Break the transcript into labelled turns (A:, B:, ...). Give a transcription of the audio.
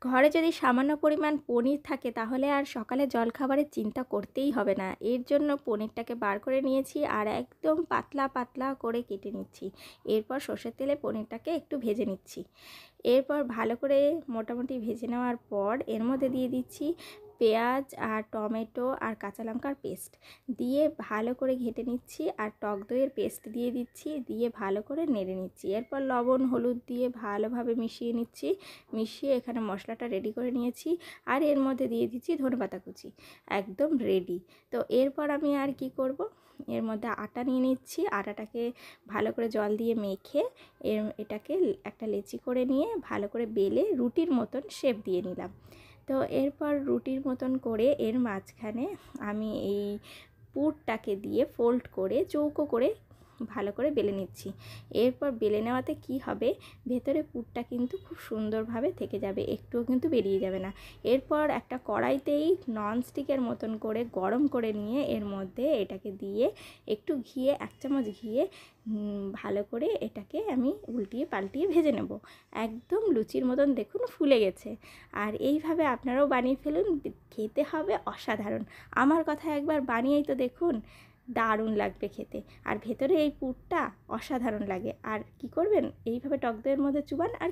A: ঘরে যদি সামান্য পরিমাণ পনির থাকে তাহলে আর সকালে জলখাবারের চিন্তা করতেই হবে না। এর জন্য পনিরটাকে বার করে নিয়েছি আর একদম পাতলা পাতলা করে কেটে নিচ্ছি। এরপর সর্ষের তেলে পনিরটাকে একটু ভেজে নিচ্ছি। এরপর ভালো করে মোটামুটি ভেজে নেওয়ার পর এর মধ্যে দিয়ে দিচ্ছি পেঁয়াজ আর টমেটো আর কাঁচা লঙ্কার পেস্ট দিয়ে ভালো করে ঘেঁটে নিচ্ছি আর টক দইয়ের পেস্ট দিয়ে দিচ্ছি, দিয়ে ভালো করে নেড়ে নিচ্ছি। এরপর লবণ হলুদ দিয়ে ভালোভাবে মিশিয়ে নিচ্ছি। মিশিয়ে এখানে মশলাটা রেডি করে নিয়েছি আর এর মধ্যে দিয়ে দিচ্ছি ধনেপাতা কুচি। একদম রেডি। তো এরপর আমি আর কি করব, এর মধ্যে আটা নিয়ে নিচ্ছি। আটাটাকে ভালো করে জল দিয়ে মেখে এটাকে একটা লেচি করে নিয়ে ভালো করে বেলে রুটির মতন শেপ দিয়ে নিলাম। তো এরপর রুটির মতন করে এর মাঝখানে আমি এই পুরটাকে দিয়ে ফোল্ড করে চৌকো করে ভালো করে বেলে নিচ্ছি। এরপর বেলে নেওয়াতে কি হবে, ভেতরে পুরটা কিন্তু খুব সুন্দরভাবে থেকে যাবে, একটুও কিন্তু বেরিয়ে যাবে না। এরপর একটা কড়াইতেই ননস্টিকের মতন করে গরম করে নিয়ে এর মধ্যে এটাকে দিয়ে একটু ঘিয়ে, 1 চামচ ঘিয়ে ভালো করে এটাকে আমি উল্টিয়ে পাল্টিয়ে ভেজে নেব। একদম লুচির মতন দেখুন ফুলে গেছে। আর এইভাবে আপনারাও বানিয়ে ফেলুন, খেতে হবে অসাধারণ। আমার কথা একবার বানিয়েই তো দেখুন, দারুণ লাগবে খেতে। আর ভেতরে এই পুরটা অসাধারণ লাগে। আর কি করবেন, এইভাবে টক দইয়ের মধ্যে চুবান আর